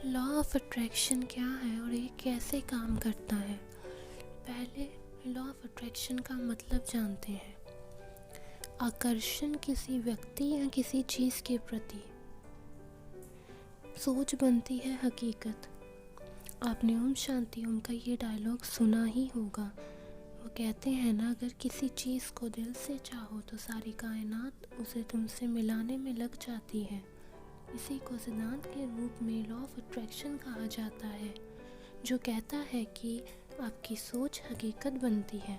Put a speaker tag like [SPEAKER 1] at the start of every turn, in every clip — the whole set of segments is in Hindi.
[SPEAKER 1] लॉ ऑफ अट्रैक्शन क्या है और ये कैसे काम करता है? पहले लॉ ऑफ अट्रैक्शन का मतलब जानते हैं। आकर्षण किसी व्यक्ति या किसी चीज़ के प्रति सोच बनती है हकीकत। आपने ओम शांति ओम का ये डायलॉग सुना ही होगा। वो कहते हैं ना, अगर किसी चीज़ को दिल से चाहो तो सारी कायनात उसे तुमसे मिलाने में लग जाती है। इसी को सिद्धांत के रूप में लॉ ऑफ अट्रैक्शन कहा जाता है, जो कहता है कि आपकी सोच हकीकत बनती है।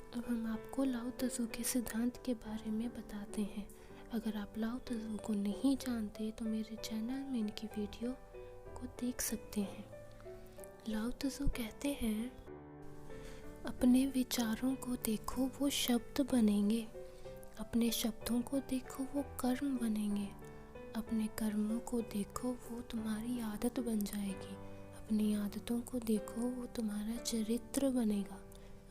[SPEAKER 1] अब हम आपको लाओ त्सो के सिद्धांत के बारे में बताते हैं। अगर आप लाओ त्सो को नहीं जानते तो मेरे चैनल में इनकी वीडियो को देख सकते हैं। लाओ त्सो कहते हैं, अपने विचारों को देखो वो शब्द बनेंगे, अपने शब्दों को देखो वो कर्म बनेंगे, अपने कर्मों को देखो वो तुम्हारी आदत बन जाएगी, अपनी आदतों को देखो वो तुम्हारा चरित्र बनेगा,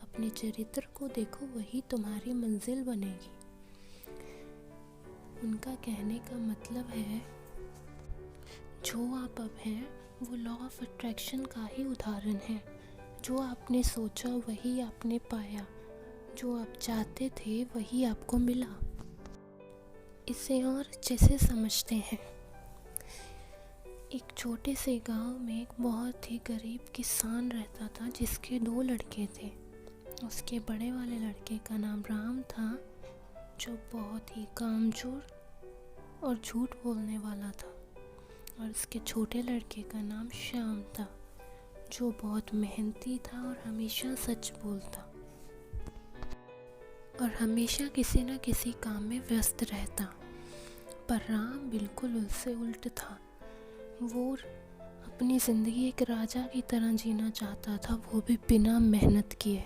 [SPEAKER 1] अपने चरित्र को देखो वही तुम्हारी मंजिल बनेगी। उनका कहने का मतलब है, जो आप अब हैं वो लॉ ऑफ अट्रैक्शन का ही उदाहरण है। जो आपने सोचा वही आपने पाया, जो आप चाहते थे वही आपको मिला। इसे और जैसे समझते हैं, एक छोटे से गांव में एक बहुत ही गरीब किसान रहता था जिसके 2 लड़के थे। उसके बड़े वाले लड़के का नाम राम था, जो बहुत ही कामचोर और झूठ बोलने वाला था, और उसके छोटे लड़के का नाम श्याम था, जो बहुत मेहनती था और हमेशा सच बोलता और हमेशा किसी न किसी काम में व्यस्त रहता। पर राम बिल्कुल उससे उल्ट था। वो अपनी ज़िंदगी एक राजा की तरह जीना चाहता था, वो भी बिना मेहनत किए।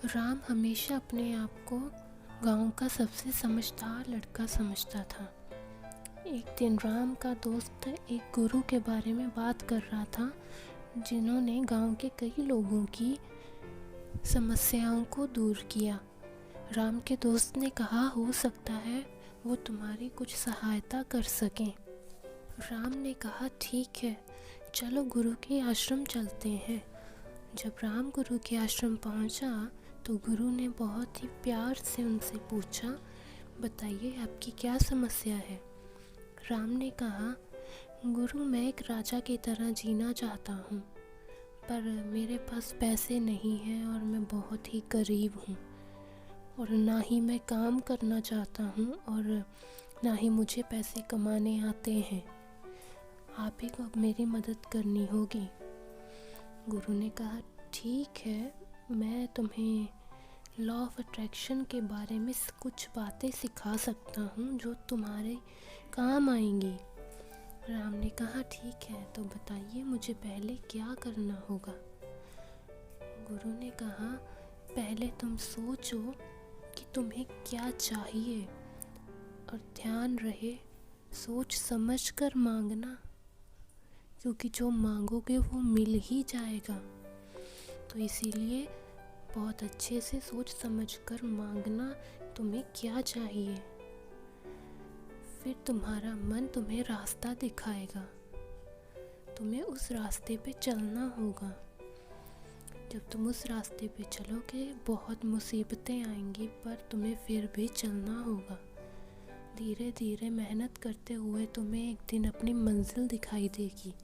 [SPEAKER 1] राम हमेशा अपने आप को गांव का सबसे समझदार लड़का समझता था। एक दिन राम का दोस्त एक गुरु के बारे में बात कर रहा था, जिन्होंने गांव के कई लोगों की समस्याओं को दूर किया। राम के दोस्त ने कहा, हो सकता है वो तुम्हारी कुछ सहायता कर सकें। राम ने कहा, ठीक है, चलो गुरु के आश्रम चलते हैं। जब राम गुरु के आश्रम पहुंचा तो गुरु ने बहुत ही प्यार से उनसे पूछा, बताइए आपकी क्या समस्या है? राम ने कहा, गुरु मैं एक राजा की तरह जीना चाहता हूँ, पर मेरे पास पैसे नहीं हैं और मैं बहुत ही गरीब हूँ, और ना ही मैं काम करना चाहता हूँ और ना ही मुझे पैसे कमाने आते हैं। आप ही को अब मेरी मदद करनी होगी। गुरु ने कहा, ठीक है, मैं तुम्हें लॉ ऑफ अट्रैक्शन के बारे में कुछ बातें सिखा सकता हूँ जो तुम्हारे काम आएंगी। राम ने कहा, ठीक है, तो बताइए मुझे पहले क्या करना होगा? गुरु ने कहा, पहले तुम सोचो कि तुम्हें क्या चाहिए, और ध्यान रहे सोच समझ कर मांगना, क्योंकि जो मांगोगे वो मिल ही जाएगा। तो इसीलिए बहुत अच्छे से सोच समझ कर मांगना तुम्हें क्या चाहिए। फिर तुम्हारा मन तुम्हें रास्ता दिखाएगा, तुम्हें उस रास्ते पे चलना होगा। जब तुम उस रास्ते पे चलोगे बहुत मुसीबतें आएंगी, पर तुम्हें फिर भी चलना होगा। धीरे धीरे मेहनत करते हुए तुम्हें एक दिन अपनी मंजिल दिखाई देगी,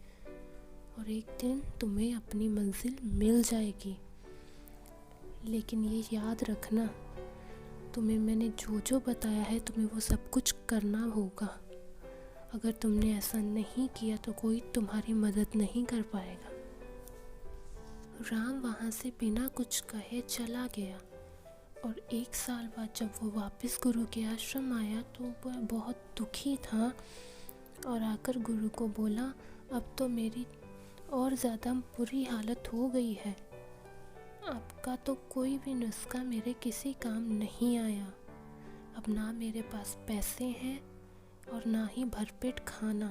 [SPEAKER 1] और एक दिन तुम्हें अपनी मंजिल मिल जाएगी। लेकिन ये याद रखना, तुम्हें मैंने जो जो बताया है तुम्हें वो सब कुछ करना होगा। अगर तुमने ऐसा नहीं किया तो कोई तुम्हारी मदद नहीं कर पाएगा। राम वहाँ से बिना कुछ कहे चला गया, और 1 साल बाद जब वो वापस गुरु के आश्रम आया तो वह बहुत दुखी था, और आकर गुरु को बोला, अब तो मेरी और ज़्यादा बुरी हालत हो गई है। आपका तो कोई भी नुस्खा मेरे किसी काम नहीं आया। अब ना मेरे पास पैसे हैं और ना ही भरपेट खाना।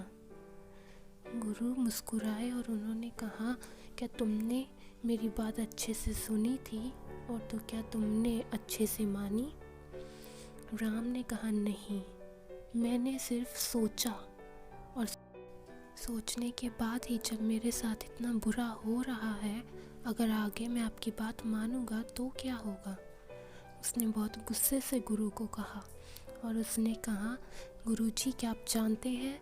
[SPEAKER 1] गुरु मुस्कुराए और उन्होंने कहा, क्या तुमने मेरी बात अच्छे से सुनी थी, और तो क्या तुमने अच्छे से मानी? राम ने कहा, नहीं, मैंने सिर्फ सोचा और सोचने के बाद ही जब मेरे साथ इतना बुरा हो रहा है, अगर आगे मैं आपकी बात मानूंगा तो क्या होगा। उसने बहुत गुस्से से गुरु को कहा और उसने कहा, गुरुजी क्या आप जानते हैं,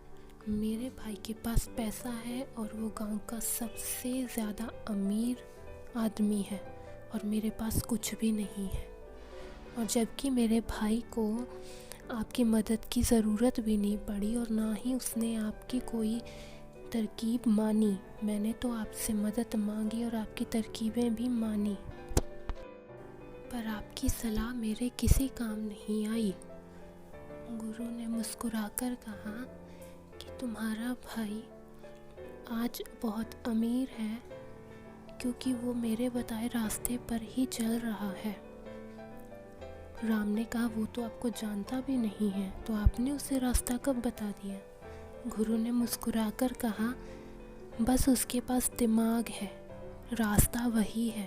[SPEAKER 1] मेरे भाई के पास पैसा है और वो गांव का सबसे ज़्यादा अमीर आदमी है और मेरे पास कुछ भी नहीं है। और जबकि मेरे भाई को आपकी मदद की ज़रूरत भी नहीं पड़ी और ना ही उसने आपकी कोई तरकीब मानी। मैंने तो आपसे मदद मांगी और आपकी तरकीबें भी मानी, पर आपकी सलाह मेरे किसी काम नहीं आई। गुरु ने मुस्कुराकर कहा कि तुम्हारा भाई आज बहुत अमीर है क्योंकि वो मेरे बताए रास्ते पर ही चल रहा है। राम ने कहा, वो तो आपको जानता भी नहीं है, तो आपने उसे रास्ता कब बता दिया। गुरु ने मुस्कुराकर कहा, बस उसके पास दिमाग है, रास्ता वही है।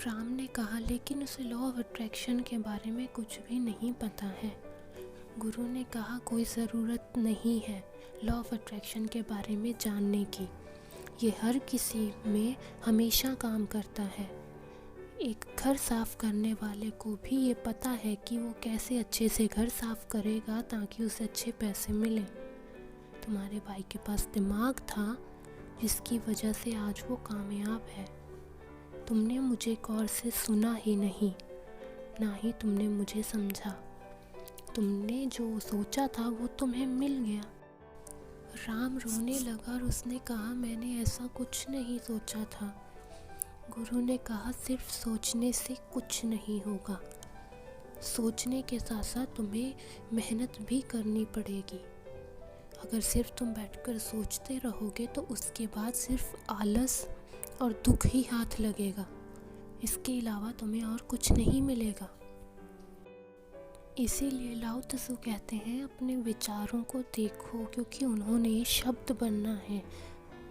[SPEAKER 1] राम ने कहा, लेकिन उसे लॉ ऑफ अट्रैक्शन के बारे में कुछ भी नहीं पता है। गुरु ने कहा, कोई ज़रूरत नहीं है लॉ ऑफ अट्रैक्शन के बारे में जानने की, ये हर किसी में हमेशा काम करता है। एक घर साफ़ करने वाले को भी ये पता है कि वो कैसे अच्छे से घर साफ़ करेगा ताकि उसे अच्छे पैसे मिलें। तुम्हारे भाई के पास दिमाग था जिसकी वजह से आज वो कामयाब है। तुमने मुझे गौर से सुना ही नहीं, ना ही तुमने मुझे समझा। तुमने जो सोचा था वो तुम्हें मिल गया। राम रोने लगा और उसने कहा, मैंने ऐसा कुछ नहीं सोचा था। गुरु ने कहा, सिर्फ सोचने से कुछ नहीं होगा, सोचने के साथ साथ तुम्हें मेहनत भी करनी पड़ेगी। अगर सिर्फ तुम बैठकर सोचते रहोगे तो उसके बाद सिर्फ आलस और दुख ही हाथ लगेगा, इसके अलावा तुम्हें और कुछ नहीं मिलेगा। इसीलिए लाओ त्सु कहते हैं, अपने विचारों को देखो क्योंकि उन्होंने शब्द बनना है।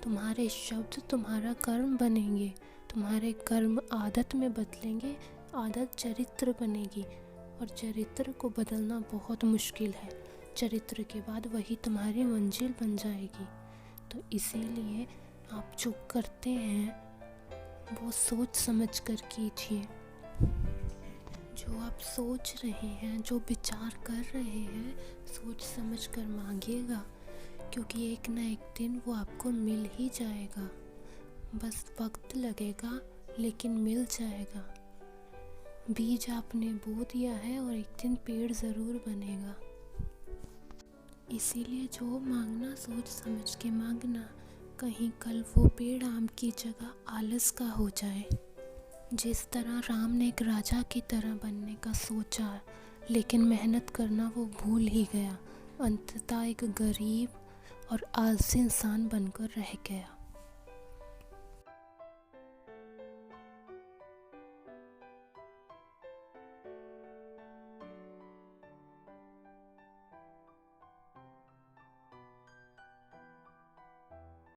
[SPEAKER 1] तुम्हारे शब्द तुम्हारा कर्म बनेंगे, तुम्हारे कर्म आदत में बदलेंगे, आदत चरित्र बनेगी और चरित्र को बदलना बहुत मुश्किल है। चरित्र के बाद वही तुम्हारी मंजिल बन जाएगी। तो इसीलिए आप जो करते हैं वो सोच समझ कर कीजिए। जो आप सोच रहे हैं, जो विचार कर रहे हैं, सोच समझ कर मांगिएगा क्योंकि एक ना एक दिन वो आपको मिल ही जाएगा। बस वक्त लगेगा लेकिन मिल जाएगा। बीज आपने बो दिया है और एक दिन पेड़ ज़रूर बनेगा। इसीलिए जो मांगना सोच समझ के मांगना, कहीं कल वो पेड़ आम की जगह आलस का हो जाए। जिस तरह राम ने एक राजा की तरह बनने का सोचा लेकिन मेहनत करना वो भूल ही गया, अंततः एक गरीब और आलसी इंसान बनकर रह गया।